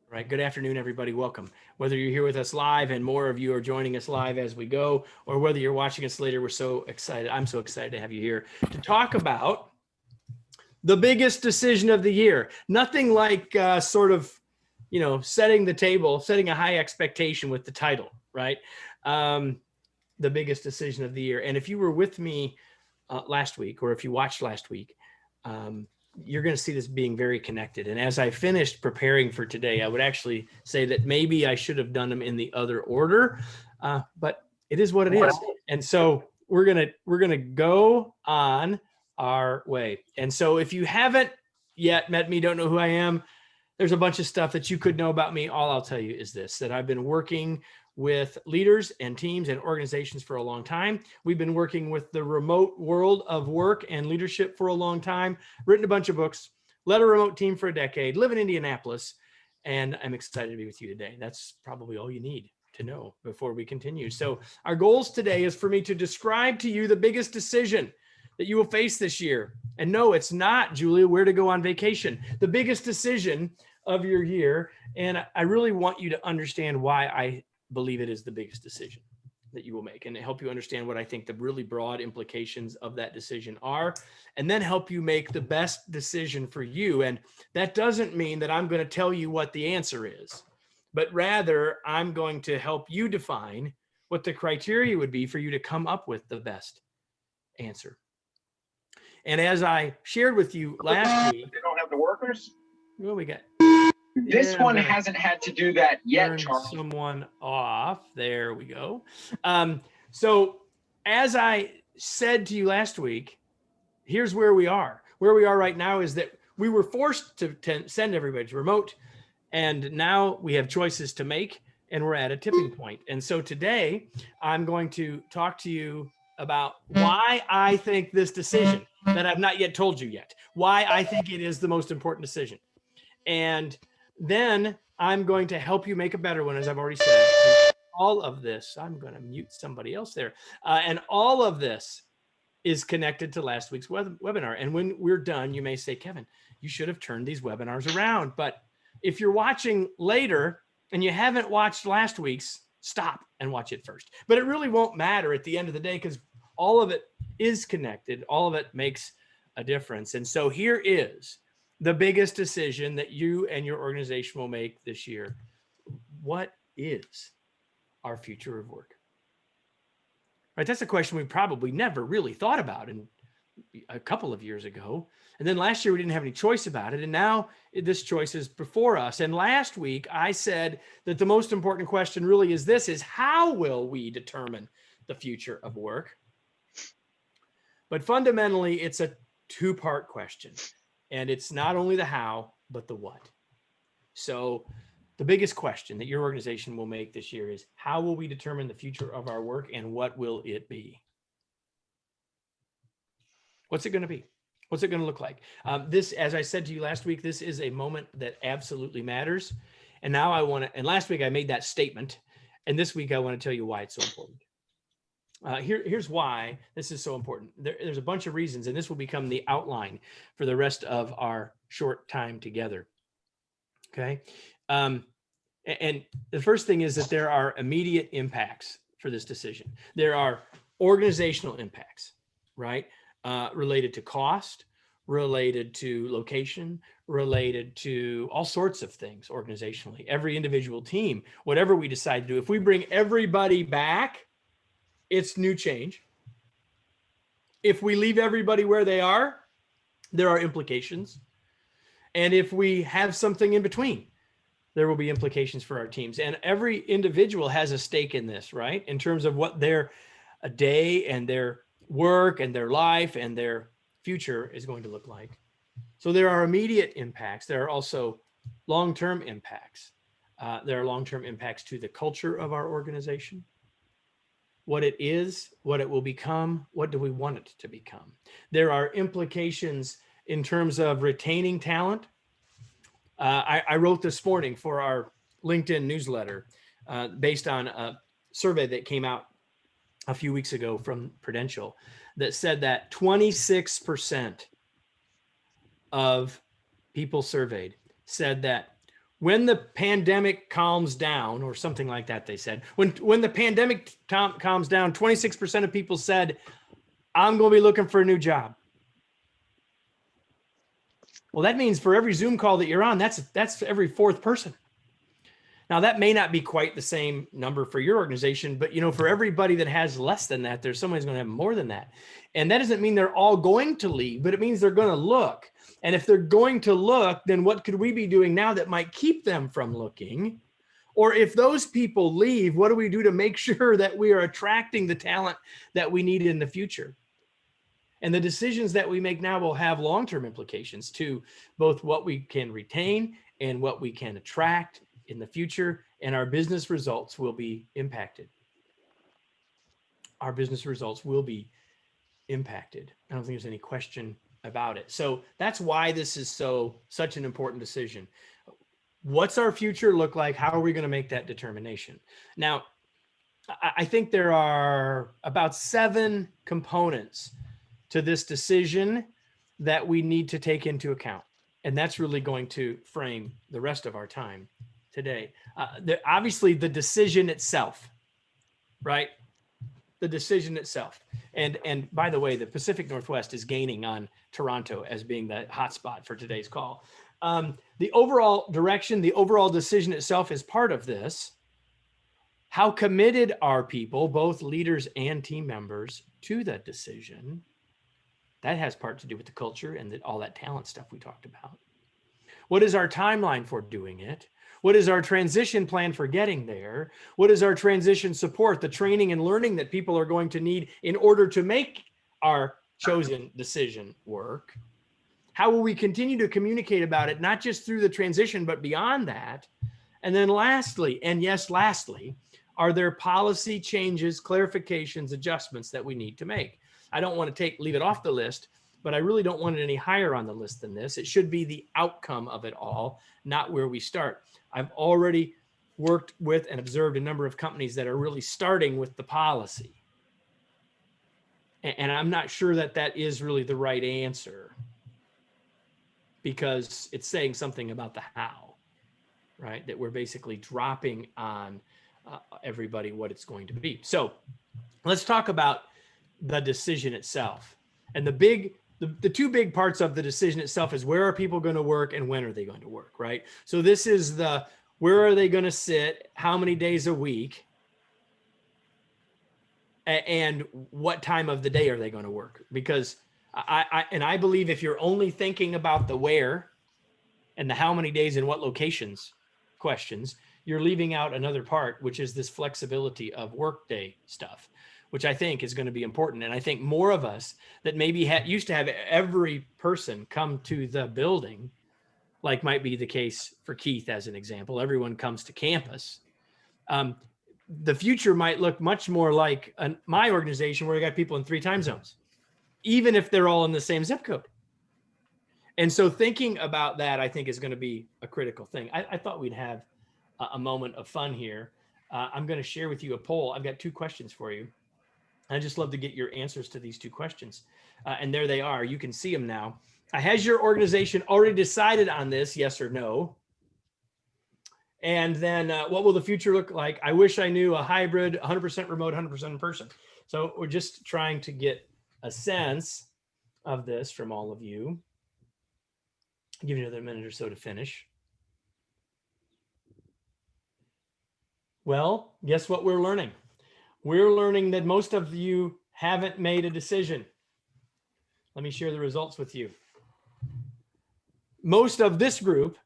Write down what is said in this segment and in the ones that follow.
All right. Good afternoon, everybody. Welcome. Whether you're here with us live and more of you are joining us live as we go, or whether you're watching us later, we're so excited. I'm so excited to have you here to talk about the biggest decision of the year. Nothing like setting the table, setting a high expectation with the title, right? The biggest decision of the year. And if you were with me last week, or if you watched last week, you're going to see this being very connected. And as I finished preparing for today, I would actually say that maybe I should have done them in the other order, but it is what it is. And so we're gonna go on our way. And so if you haven't yet met me, don't know who I am, there's a bunch of stuff that you could know about me. All I'll tell you is this, that I've been working with leaders and teams and organizations for a long time. We've been working with the remote world of work and leadership for a long time, written a bunch of books, led a remote team for a decade, live in Indianapolis, and I'm excited to be with you today. That's probably all you need to know before we continue. So our goals today is for me to describe to you the biggest decision that you will face this year. And no, it's not, Julia, where to go on vacation. The biggest decision of your year. And I really want you to understand why I believe it is the biggest decision that you will make, and to help you understand what I think the really broad implications of that decision are, and then help you make the best decision for you. And that doesn't mean that I'm going to tell you what the answer is, but rather I'm going to help you define what the criteria would be for you to come up with the best answer. And as I shared with you last week, they don't have the workers. What we got? This one hasn't had to do that yet, Charles. Someone off. There we go. So as I said to you last week, here's where we are. Where we are right now is that we were forced to send everybody to remote, and now we have choices to make, and we're at a tipping point. And so today I'm going to talk to you about why I think this decision that I've not yet told you yet, why I think it is the most important decision. And then I'm going to help you make a better one, as I've already said. And all of this, I'm going to mute somebody else there. And all of this is connected to last week's webinar. And when we're done, you may say, Kevin, you should have turned these webinars around. But if you're watching later and you haven't watched last week's, stop and watch it first. But it really won't matter at the end of the day, because all of it is connected. All of it makes a difference. And so here is the biggest decision that you and your organization will make this year. What is our future of work? Right, that's a question we probably never really thought about in a couple of years ago. And then last year we didn't have any choice about it. And now this choice is before us. And last week I said that the most important question really is this, is how will we determine the future of work? But fundamentally, it's a two-part question. And it's not only the how, but the what. So the biggest question that your organization will make this year is, how will we determine the future of our work, and what will it be? What's it going to be? What's it going to look like? This, as I said to you last week, this is a moment that absolutely matters. And now and last week I made that statement. And this week I want to tell you why it's so important. Here's why this is so important. There's a bunch of reasons, and this will become the outline for the rest of our short time together. Okay. And the first thing is that there are immediate impacts for this decision. There are organizational impacts, right? Related to cost, related to location, related to all sorts of things organizationally. Every individual team, whatever we decide to do, if we bring everybody back, it's new change. If we leave everybody where they are, there are implications. And if we have something in between, there will be implications for our teams. And every individual has a stake in this, right? In terms of what their day and their work and their life and their future is going to look like. So there are immediate impacts. There are also long-term impacts. There are long-term impacts to the culture of our organization. What it is, what it will become, what do we want it to become? There are implications in terms of retaining talent. I wrote this morning for our LinkedIn newsletter based on a survey that came out a few weeks ago from Prudential that said that 26% of people surveyed said that when the pandemic calms down, or something like that, they said, when the pandemic calms down, 26% of people said, I'm going to be looking for a new job. Well, that means for every Zoom call that you're on, that's every fourth person. Now, that may not be quite the same number for your organization, but for everybody that has less than that, there's someone who's going to have more than that. And that doesn't mean they're all going to leave, but it means they're going to look. And if they're going to look, then what could we be doing now that might keep them from looking? Or if those people leave, what do we do to make sure that we are attracting the talent that we need in the future? And the decisions that we make now will have long-term implications to both what we can retain and what we can attract in the future, and our business results will be impacted. Our business results will be impacted. I don't think there's any question about it. So that's why this is such an important decision. What's our future look like? How are we going to make that determination? Now, I think there are about 7 components to this decision that we need to take into account. And that's really going to frame the rest of our time today. Obviously, the decision itself, right? The decision itself. And by the way, the Pacific Northwest is gaining on Toronto as being the hotspot for today's call. The overall direction, the overall decision itself is part of this. How committed are people, both leaders and team members, to that decision? That has part to do with the culture and all that talent stuff we talked about. What is our timeline for doing it? What is our transition plan for getting there? What is our transition support, the training and learning that people are going to need in order to make our chosen decision work? How will we continue to communicate about it, not just through the transition, but beyond that? And then lastly, are there policy changes, clarifications, adjustments that we need to make? I don't want to leave it off the list, but I really don't want it any higher on the list than this. It should be the outcome of it all, not where we start. I've already worked with and observed a number of companies that are really starting with the policy. And I'm not sure that that is really the right answer, because it's saying something about the how, right? That we're basically dropping on everybody what it's going to be. So let's talk about the decision itself. And the 2 big parts of the decision itself is, where are people going to work and when are they going to work, right? So this is where are they going to sit, how many days a week, and what time of the day are they going to work? Because I believe if you're only thinking about the where and the how many days and what locations questions, you're leaving out another part, which is this flexibility of workday stuff, which I think is going to be important. And I think more of us that maybe used to have every person come to the building, like might be the case for Keith as an example, everyone comes to campus. The future might look much more like my organization, where we got people in 3 time zones, even if they're all in the same zip code. And so thinking about that, I think, is going to be a critical thing. I thought we'd have a moment of fun here. I'm going to share with you a poll. I've got 2 questions for you. I'd just love to get your answers to these 2 questions. And there they are. You can see them now. Has your organization already decided on this, yes or no? And then what will the future look like? I wish I knew. A hybrid, 100% remote, 100% in person. So we're just trying to get a sense of this from all of you. I'll give you another minute or so to finish. Well, guess what we're learning? We're learning that most of you haven't made a decision. Let me share the results with you. Most of this group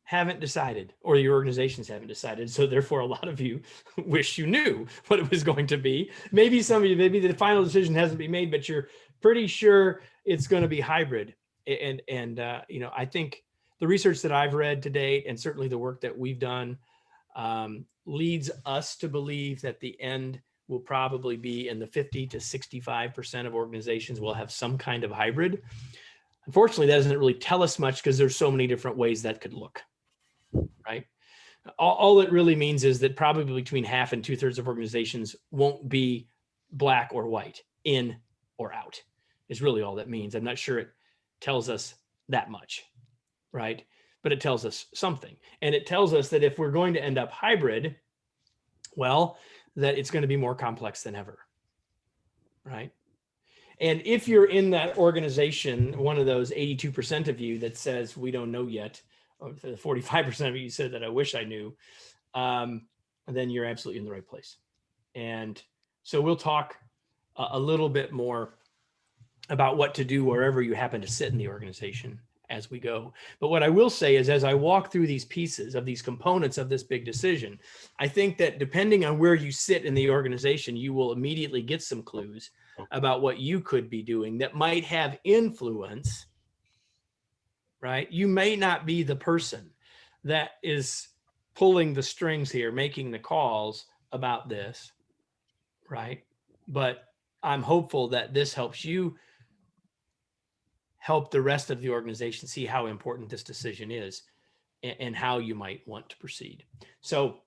haven't decided, or your organizations haven't decided. So therefore, a lot of you wish you knew what it was going to be. Maybe some of you, maybe the final decision hasn't been made, but you're pretty sure it's going to be hybrid. And I think the research that I've read to date, and certainly the work that we've done, leads us to believe that the end will probably be in the 50 to 65% of organizations will have some kind of hybrid. Unfortunately, that doesn't really tell us much, because there's so many different ways that could look, right? All it really means is that probably between half and 2/3 of organizations won't be black or white, in or out, is really all that means. I'm not sure it tells us that much, right? but it tells us something. And it tells us that if we're going to end up hybrid, well, that it's going to be more complex than ever, right? And if you're in that organization, one of those 82% of you that says we don't know yet, or the 45% of you said that I wish I knew, then you're absolutely in the right place. And so we'll talk a little bit more about what to do wherever you happen to sit in the organization as we go. But what I will say is, as I walk through these pieces of these components of this big decision, I think that depending on where you sit in the organization, you will immediately get some clues about what you could be doing that might have influence, right? You may not be the person that is pulling the strings here, making the calls about this, right? But I'm hopeful that this helps you help the rest of the organization see how important this decision is and how you might want to proceed. So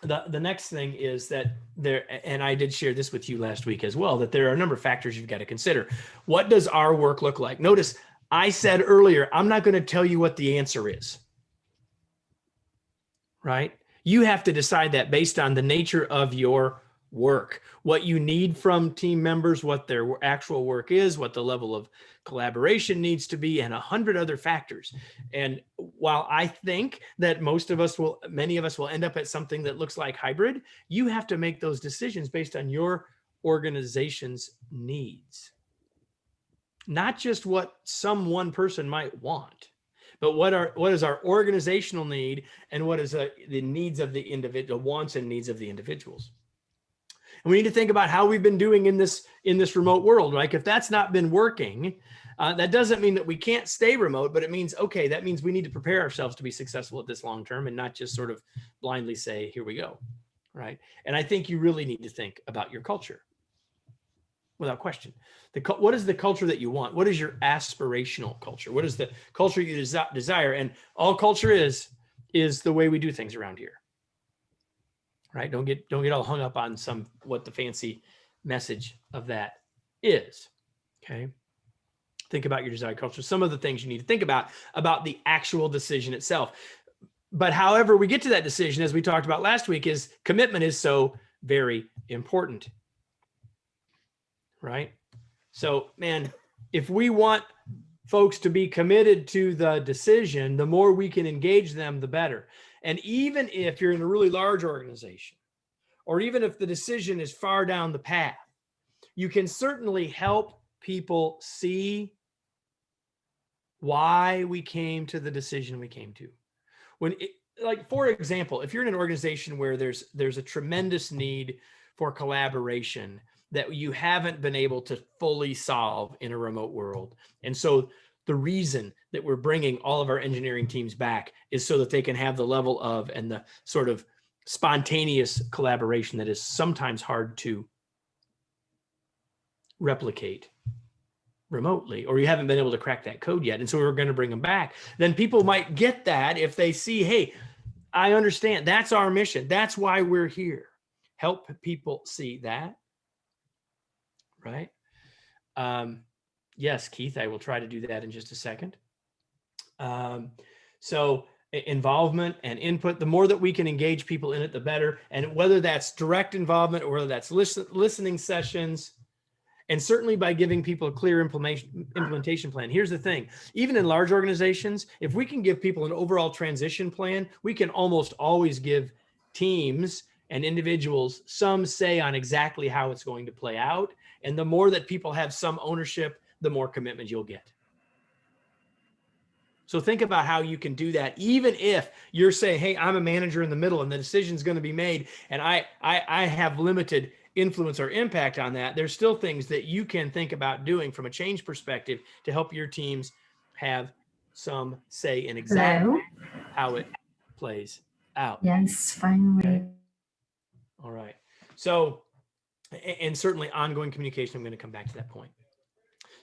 the next thing is that there, and I did share this with you last week as well, that there are a number of factors you've got to consider. What does our work look like? Notice I said earlier, I'm not going to tell you what the answer is, right? You have to decide that based on the nature of your work, what you need from team members, what their actual work is, what the level of collaboration needs to be, and 100 other factors. And while I think that many of us will end up at something that looks like hybrid, you have to make those decisions based on your organization's needs. Not just what some one person might want, but what is our organizational need, and what is the needs of the individual, wants and needs of the individuals. And we need to think about how we've been doing in this remote world. Like, if that's not been working, that doesn't mean that we can't stay remote, but it means, okay, that means we need to prepare ourselves to be successful at this long term and not just sort of blindly say, here we go, right? And I think you really need to think about your culture, without question. What is the culture that you want? What is your aspirational culture? What is the culture you desire? And all culture is the way we do things around here. Right? Don't get all hung up on what the fancy message of that is. Okay. Think about your desired culture. Some of the things you need to think about the actual decision itself. But however we get to that decision, as we talked about last week, is commitment is so very important. Right? So, man, if we want folks to be committed to the decision, the more we can engage them, the better. And even if you're in a really large organization, or even if the decision is far down the path, you can certainly help people see why we came to the decision we came to. Like, for example, if you're in an organization where there's a tremendous need for collaboration that you haven't been able to fully solve in a remote world, and so the reason that we're bringing all of our engineering teams back is so that they can have the level of and the sort of spontaneous collaboration that is sometimes hard to replicate remotely, or you haven't been able to crack that code yet. And so we're going to bring them back. Then people might get that if they see, hey, I understand. That's our mission. That's why we're here. Help people see that. Right? Yes, Keith, I will try to do that in just a second. So involvement and input, the more that we can engage people in it, the better. And whether that's direct involvement or whether that's listening sessions, and certainly by giving people a clear implementation plan. Here's the thing, even in large organizations, if we can give people an overall transition plan, we can almost always give teams and individuals some say on exactly how it's going to play out. And the more that people have some ownership, the more commitment you'll get. So think about how you can do that, even if you're saying, hey, I'm a manager in the middle and the decision's going to be made, and I have limited influence or impact on that. There's still things that you can think about doing from a change perspective to help your teams have some say in exactly how it plays out. Yes, finally. Okay. All right. So, and certainly ongoing communication, I'm going to come back to that point.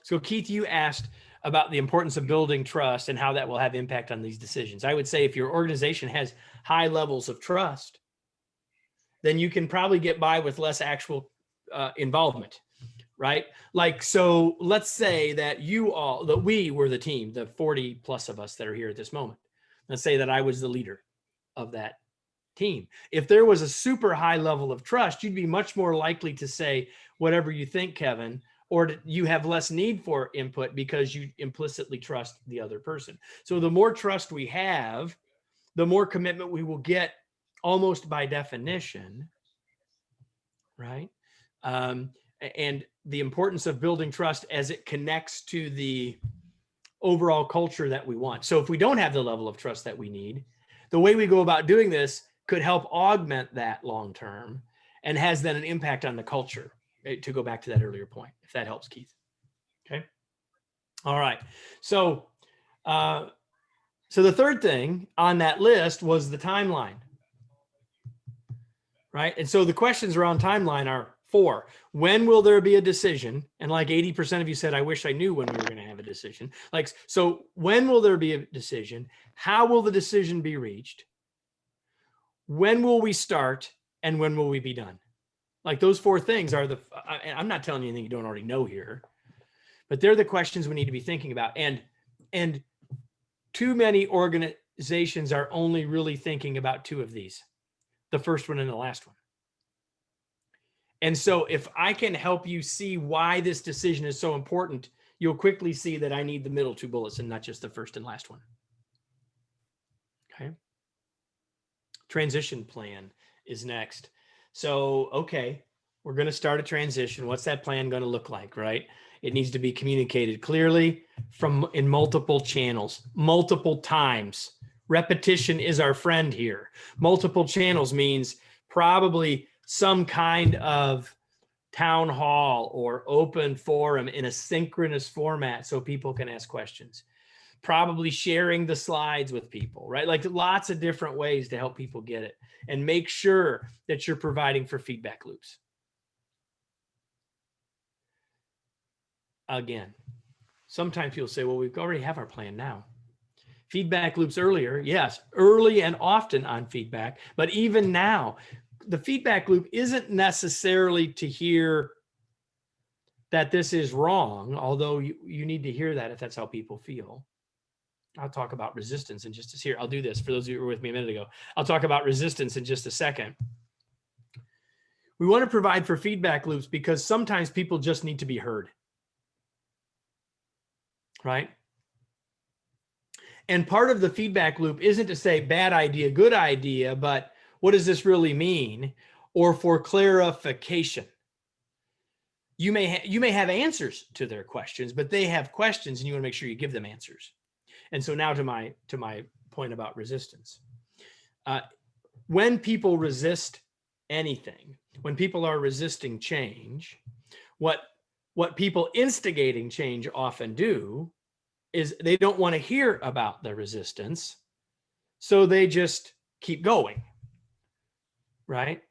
So Keith, you asked about the importance of building trust and how that will have impact on these decisions. I would say if your organization has high levels of trust, then you can probably get by with less actual involvement, right? Like, so let's say that we were the team, the 40 plus of us that are here at this moment. Let's say that I was the leader of that team. If there was a super high level of trust, you'd be much more likely to say whatever you think, Kevin, or you have less need for input because you implicitly trust the other person. So the more trust we have, the more commitment we will get almost by definition, right? And the importance of building trust as it connects to the overall culture that we want. So if we don't have the level of trust that we need, the way we go about doing this could help augment that long term and has then an impact on the culture, right? To go back to that earlier point, if that helps, Keith. Okay. All right. So the third thing on that list was the timeline, right? And so the questions around timeline are 4. When will there be a decision? And like 80% of you said, I wish I knew when we were going to have a decision. Like, so when will there be a decision? How will the decision be reached? When will we start? And when will we be done? Like those 4 things are I'm not telling you anything you don't already know here, but they're the questions we need to be thinking about. And too many organizations are only really thinking about 2 of these, the first one and the last one. And so if I can help you see why this decision is so important, you'll quickly see that I need the middle 2 bullets and not just the first and last one. Okay. Transition plan is next. So, okay, we're going to start a transition. What's that plan going to look like, right? It needs to be communicated clearly in multiple channels, multiple times. Repetition is our friend here. Multiple channels means probably some kind of town hall or open forum in a synchronous format so people can ask questions. Probably sharing the slides with people, right? Like lots of different ways to help people get it, and make sure that you're providing for feedback loops. Again, sometimes people say, well, we already have our plan now. Feedback loops earlier, yes, early and often on feedback, but even now, the feedback loop isn't necessarily to hear that this is wrong, although you need to hear that if that's how people feel. I'll talk about resistance in just a second. I'll do this for those of you who were with me a minute ago. I'll talk about resistance in just a second. We want to provide for feedback loops because sometimes people just need to be heard, right? And part of the feedback loop isn't to say bad idea, good idea, but what does this really mean? Or for clarification. You may have answers to their questions, but they have questions and you want to make sure you give them answers. And so now to my point about resistance. When people resist anything, when people are resisting change, what people instigating change often do is they don't want to hear about the resistance, so they just keep going, right?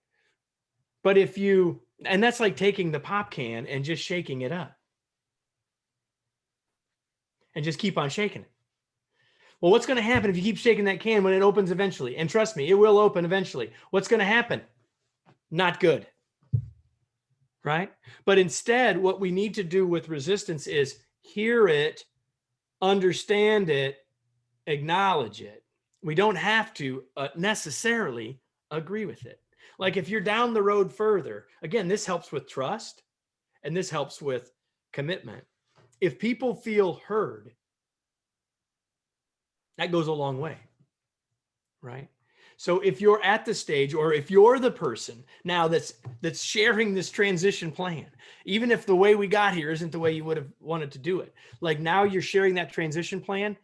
But and that's like taking the pop can and just shaking it up and just keep on shaking it. Well, what's going to happen if you keep shaking that can when it opens eventually? And trust me, it will open eventually. What's going to happen? Not good, right? But instead, what we need to do with resistance is hear it, understand it, acknowledge it. We don't have to necessarily agree with it. Like if you're down the road further, again, this helps with trust and this helps with commitment. If people feel heard, that goes a long way, right? So if you're at the stage, or if you're the person now that's sharing this transition plan, even if the way we got here isn't the way you would have wanted to do it, like now you're sharing that transition plan,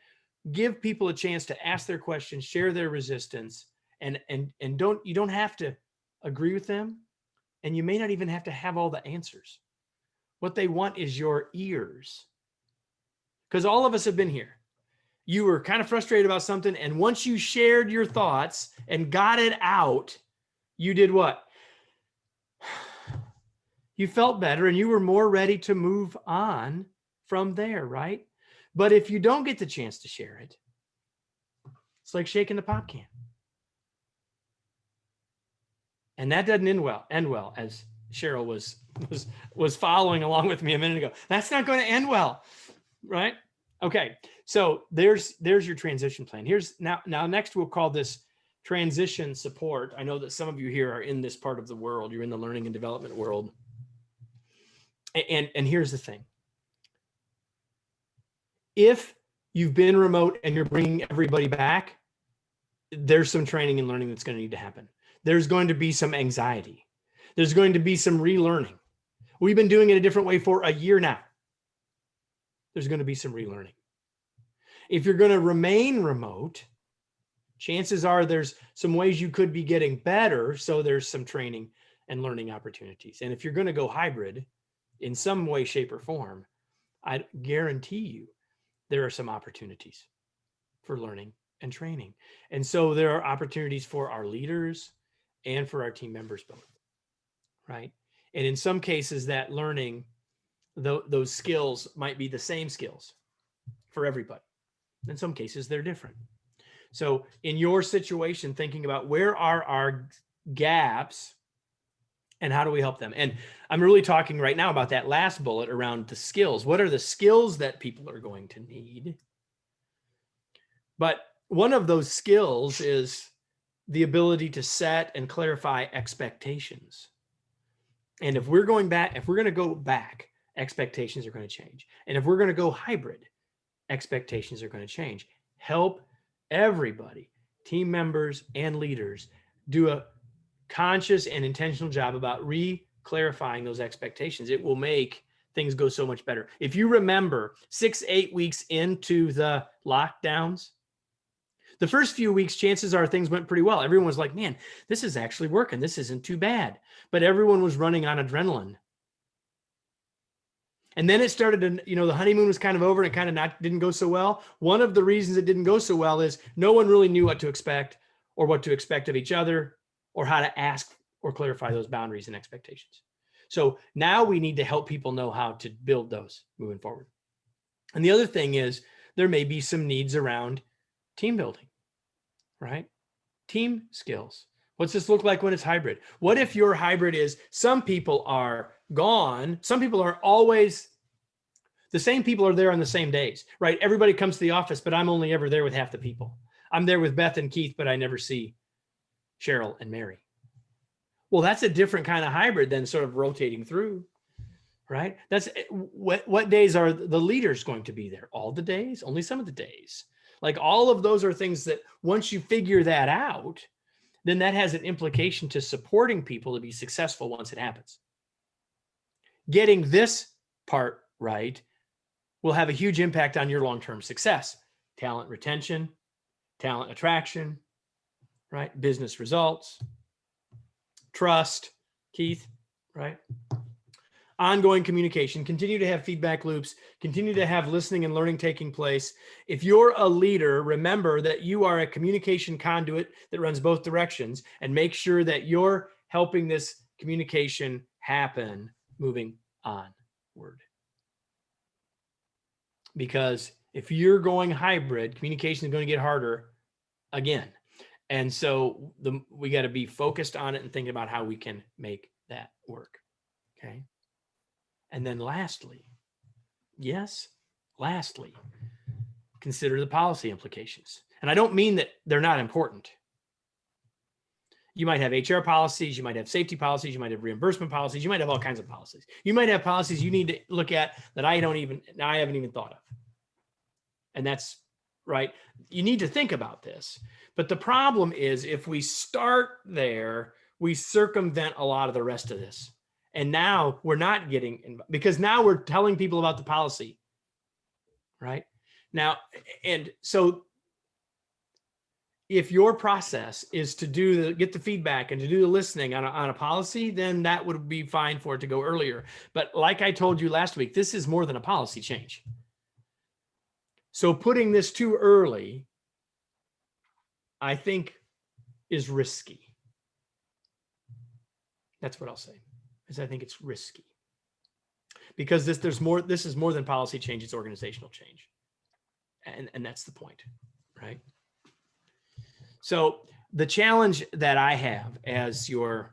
give people a chance to ask their questions, share their resistance, and you don't have to agree with them, and you may not even have to have all the answers. What they want is your ears, because all of us have been here. You were kind of frustrated about something, and once you shared your thoughts and got it out, you did what? You felt better and you were more ready to move on from there, right? But if you don't get the chance to share it, it's like shaking the pop can. And that doesn't end well, as Cheryl was following along with me a minute ago. That's not going to end well, right? Okay, So there's your transition plan. Here's now next we'll call this transition support. I know that some of you here are in this part of the world. You're in the learning and development world. And here's the thing. If you've been remote and you're bringing everybody back, there's some training and learning that's going to need to happen. There's going to be some anxiety. There's going to be some relearning. We've been doing it a different way for a year now. There's going to be some relearning. If you're going to remain remote, chances are there's some ways you could be getting better. So there's some training and learning opportunities. And if you're going to go hybrid in some way, shape, or form, I guarantee you there are some opportunities for learning and training. And so there are opportunities for our leaders and for our team members both, right? And in some cases that learning, those skills might be the same skills for everybody. In some cases, they're different. So in your situation, thinking about where are our gaps and how do we help them? And I'm really talking right now about that last bullet around the skills. What are the skills that people are going to need? But one of those skills is the ability to set and clarify expectations. And if we're going to go back, expectations are going to change. And if we're going to go hybrid, expectations are going to change. Help everybody, team members and leaders, do a conscious and intentional job about re-clarifying those expectations. It will make things go so much better. If you remember 6-8 weeks into the lockdowns, the first few weeks, chances are things went pretty well. Everyone was like, man, this is actually working. This isn't too bad. But everyone was running on adrenaline. And then it started to, the honeymoon was kind of over and it kind of didn't go so well. One of the reasons it didn't go so well is no one really knew what to expect or what to expect of each other or how to ask or clarify those boundaries and expectations. So now we need to help people know how to build those moving forward. And the other thing is there may be some needs around team building, right? Team skills. What's this look like when it's hybrid? What if your hybrid is some people are gone? Some people are always, the same people are there on the same days, right? Everybody comes to the office, but I'm only ever there with half the people. I'm there with Beth and Keith, but I never see Cheryl and Mary. Well, that's a different kind of hybrid than sort of rotating through, right? That's what days are the leaders going to be there? All the days? Only some of the days? Like all of those are things that once you figure that out, then that has an implication to supporting people to be successful once it happens. Getting this part right will have a huge impact on your long-term success. Talent retention, talent attraction, right? Business results, trust, Keith, right? Ongoing communication, continue to have feedback loops, continue to have listening and learning taking place. If you're a leader, remember that you are a communication conduit that runs both directions, and make sure that you're helping this communication happen moving onward. Because if you're going hybrid, communication is going to get harder again. And so we got to be focused on it and thinking about how we can make that work. Okay. And then lastly, consider the policy implications. And I don't mean that they're not important. You might have HR policies, you might have safety policies, you might have reimbursement policies, you might have all kinds of policies. You might have policies you need to look at that I haven't even thought of. And that's right. You need to think about this. But the problem is if we start there, we circumvent a lot of the rest of this. And now we're not getting, because now we're telling people about the policy, right? Now, and so if your process is to get the feedback and to do the listening on a policy, then that would be fine for it to go earlier. But like I told you last week, this is more than a policy change. So putting this too early, I think, is risky. That's what I'll say. Is I think it's risky because this is more than policy change, it's organizational change. And that's the point, right? So the challenge that I have as your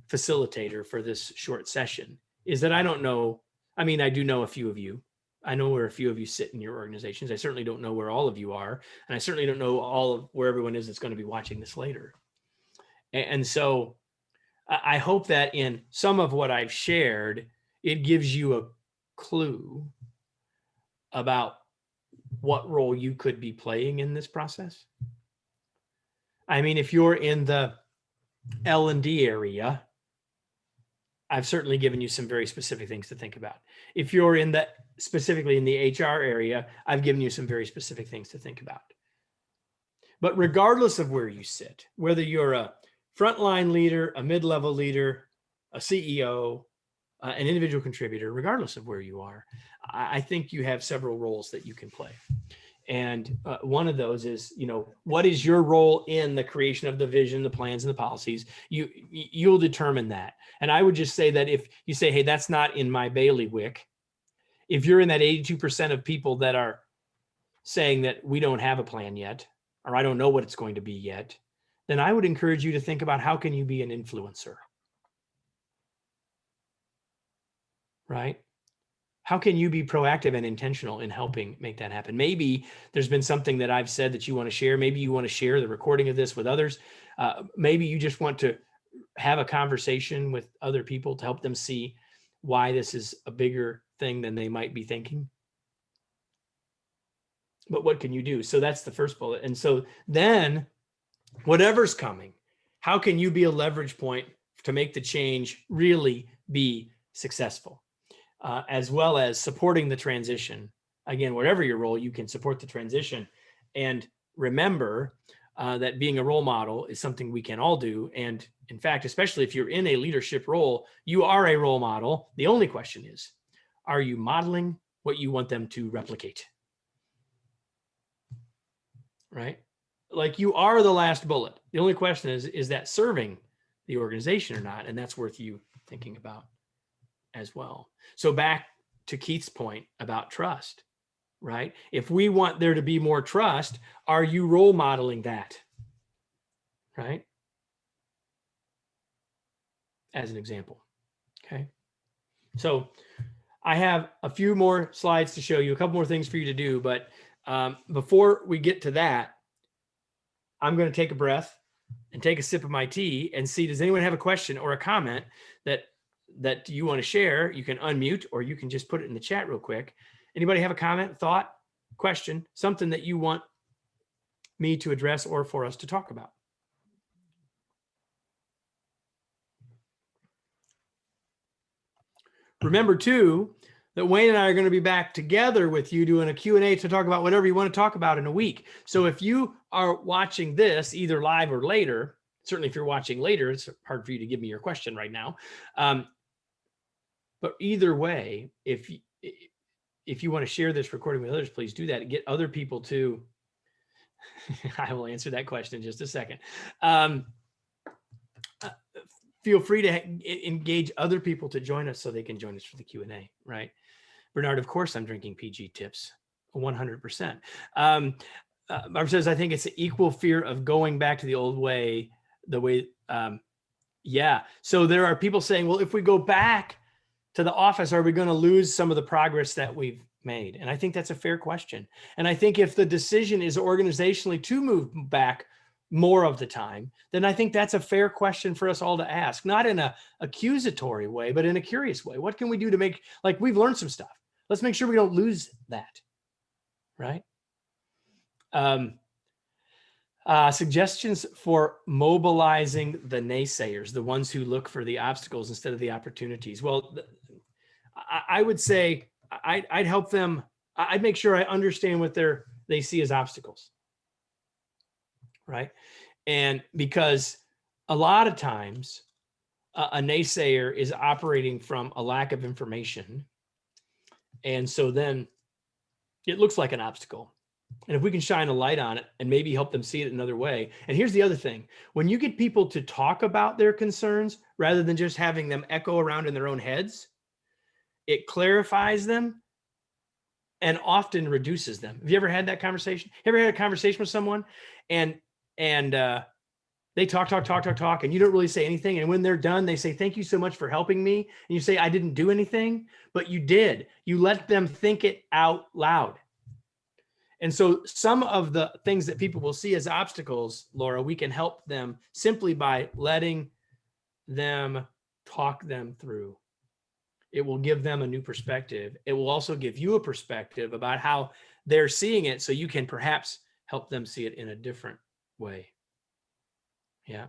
facilitator for this short session is that I don't know, I mean, I do know a few of you. I know where a few of you sit in your organizations. I certainly don't know where all of you are. And I certainly don't know all of where everyone is that's going to be watching this later. And so I hope that in some of what I've shared, it gives you a clue about what role you could be playing in this process. I mean, if you're in the L&D area, I've certainly given you some very specific things to think about. If you're specifically in the HR area, I've given you some very specific things to think about. But regardless of where you sit, whether you're a frontline leader, a mid-level leader, a CEO, an individual contributor, regardless of where you are, I think you have several roles that you can play. And one of those is, what is your role in the creation of the vision, the plans, and the policies? You'll determine that. And I would just say that if you say, hey, that's not in my bailiwick, if you're in that 82% of people that are saying that we don't have a plan yet, or I don't know what it's going to be yet, then I would encourage you to think about how can you be an influencer, right? How can you be proactive and intentional in helping make that happen? Maybe there's been something that I've said that you want to share. Maybe you want to share the recording of this with others. Maybe you just want to have a conversation with other people to help them see why this is a bigger thing than they might be thinking. But what can you do? So that's the first bullet. And so then whatever's coming, how can you be a leverage point to make the change really be successful? As well as supporting the transition. Again, whatever your role, you can support the transition. And remember that being a role model is something we can all do. And in fact, especially if you're in a leadership role, you are a role model. The only question is, are you modeling what you want them to replicate? Right? Like you are the last bullet. The only question is that serving the organization or not? And that's worth you thinking about as well. So back to Keith's point about trust, right? If we want there to be more trust, are you role modeling that, right? As an example, okay? So I have a few more slides to show you, a couple more things for you to do, but before we get to that, I'm going to take a breath and take a sip of my tea and see, does anyone have a question or a comment that you want to share? You can unmute or you can just put it in the chat real quick. Anybody have a comment, thought, question, something that you want me to address or for us to talk about? Remember too, that Wayne and I are going to be back together with you doing a Q&A to talk about whatever you want to talk about in a week. So if you are watching this either live or later, certainly if you're watching later, it's hard for you to give me your question right now. But either way, if you want to share this recording with others, please do that. Get other people to, I will answer that question in just a second. Feel free to engage other people to join us so they can join us for the Q&A, right? Bernard, of course I'm drinking PG tips, 100%. Barb says, I think it's an equal fear of going back to the old way, yeah. So there are people saying, well, if we go back to the office, are we going to lose some of the progress that we've made? And I think that's a fair question. And I think if the decision is organizationally to move back more of the time, then I think that's a fair question for us all to ask, not in a accusatory way, but in a curious way. What can we do to make, like, we've learned some stuff. Let's make sure we don't lose that, right? Suggestions for mobilizing the naysayers, the ones who look for the obstacles instead of the opportunities. Well, I would say I'd help them. I'd make sure I understand what they see as obstacles, right? And because a lot of times a naysayer is operating from a lack of information. And so then it looks like an obstacle. And if we can shine a light on it and maybe help them see it another way. And here's the other thing. When you get people to talk about their concerns rather than just having them echo around in their own heads, it clarifies them and often reduces them. Have you ever had that conversation? Ever had a conversation with someone and They talk, and you don't really say anything. And when they're done, they say, thank you so much for helping me. And you say, I didn't do anything, but you did. You let them think it out loud. And so some of the things that people will see as obstacles, Laura, we can help them simply by letting them talk them through. It will give them a new perspective. It will also give you a perspective about how they're seeing it, so you can perhaps help them see it in a different way. Yeah.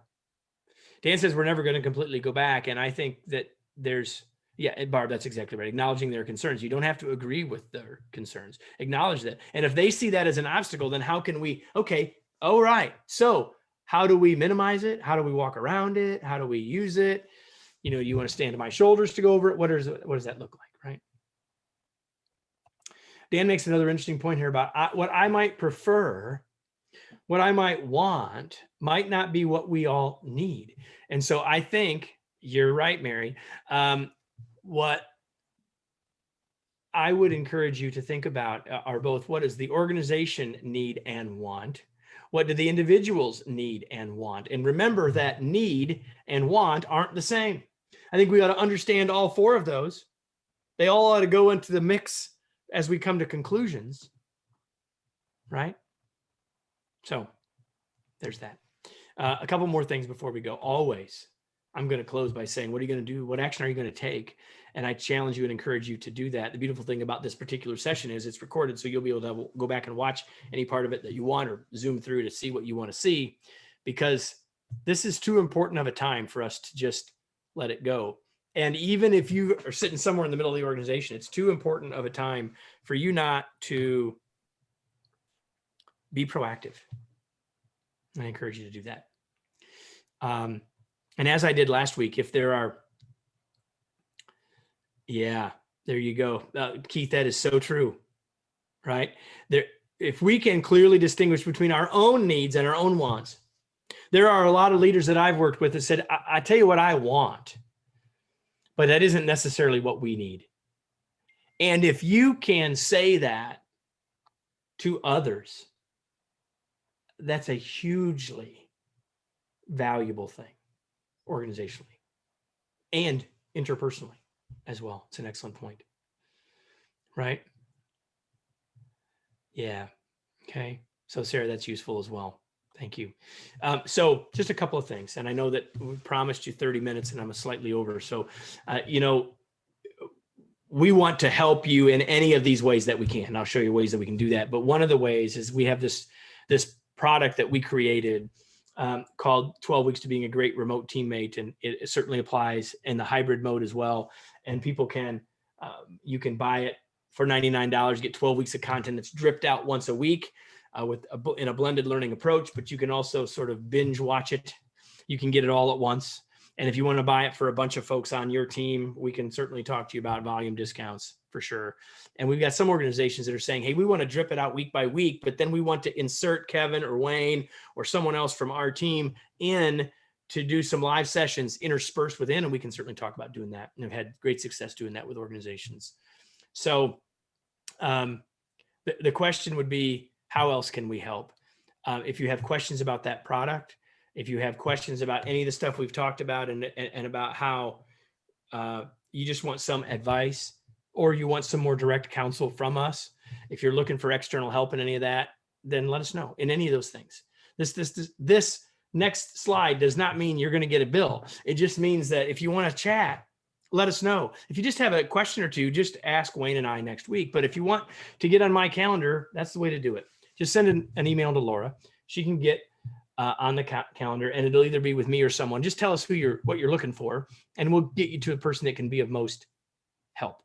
Dan says we're never going to completely go back. And I think that there's, yeah, Barb, that's exactly right. Acknowledging their concerns. You don't have to agree with their concerns. Acknowledge that. And if they see that as an obstacle, then how can we, okay, all right. So how do we minimize it? How do we walk around it? How do we use it? You know, you want to stand on my shoulders to go over it. What does that look like, right? Dan makes another interesting point here about what I might prefer, what I might want might not be what we all need. And so I think you're right, Mary. What I would encourage you to think about are both, what does the organization need and want? What do the individuals need and want? And remember that need and want aren't the same. I think we ought to understand all four of those. They all ought to go into the mix as we come to conclusions, right? So there's that. A couple more things before we go. Always, I'm going to close by saying, what are you going to do? What action are you going to take? And I challenge you and encourage you to do that. The beautiful thing about this particular session is it's recorded, so you'll be able to go back and watch any part of it that you want, or zoom through to see what you want to see, because this is too important of a time for us to just let it go. And even if you are sitting somewhere in the middle of the organization, it's too important of a time for you not to be proactive. I encourage you to do that. And as I did last week, if there are, yeah, there you go. Keith, that is so true, right? If we can clearly distinguish between our own needs and our own wants, there are a lot of leaders that I've worked with that said, I tell you what I want, but that isn't necessarily what we need. And if you can say that to others, that's a hugely valuable thing organizationally and interpersonally as well. It's an excellent point, right? Yeah. Okay. So Sarah, that's useful as well. Thank you. So just a couple of things. And I know that we promised you 30 minutes and I'm slightly over. So, we want to help you in any of these ways that we can. And I'll show you ways that we can do that. But one of the ways is we have this product that we created called 12 Weeks to Being a Great Remote Teammate. And it certainly applies in the hybrid mode as well. And people can, you can buy it for $99, get 12 weeks of content that's dripped out once a week in a blended learning approach, but you can also sort of binge watch it. You can get it all at once. And if you want to buy it for a bunch of folks on your team, we can certainly talk to you about volume discounts for sure. And we've got some organizations that are saying, hey, we want to drip it out week by week, but then we want to insert Kevin or Wayne or someone else from our team in to do some live sessions interspersed within. And we can certainly talk about doing that. And I've had great success doing that with organizations. So the question would be, how else can we help? If you have questions about that product, if you have questions about any of the stuff we've talked about and about how you just want some advice or you want some more direct counsel from us, if you're looking for external help in any of that, then let us know in any of those things. This next slide does not mean you're going to get a bill. It just means that if you want to chat, let us know. If you just have a question or two, just ask Wayne and I next week. But if you want to get on my calendar, that's the way to do it. Just send an email to Laura. She can get on the calendar, and it'll either be with me or someone. Just tell us what you're looking for, and we'll get you to a person that can be of most help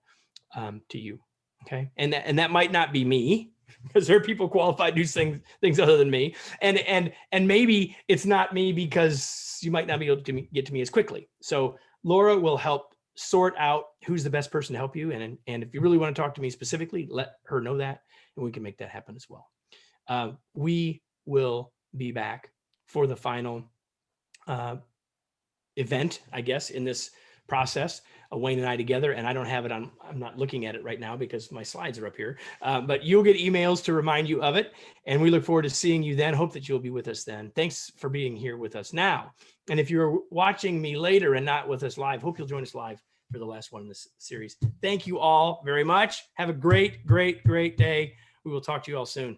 to you. Okay, and that might not be me, because there are people qualified to do things other than me, and maybe it's not me because you might not be able to get to me as quickly. So Laura will help sort out who's the best person to help you, and if you really want to talk to me specifically, let her know that, and we can make that happen as well. We will be back for the final event, I guess, in this process, Wayne and I together, and I don't have it on, I'm not looking at it right now because my slides are up here, but you'll get emails to remind you of it. And we look forward to seeing you then. Hope that you'll be with us then. Thanks for being here with us now. And if you're watching me later and not with us live, hope you'll join us live for the last one in this series. Thank you all very much. Have a great, great, great day. We will talk to you all soon.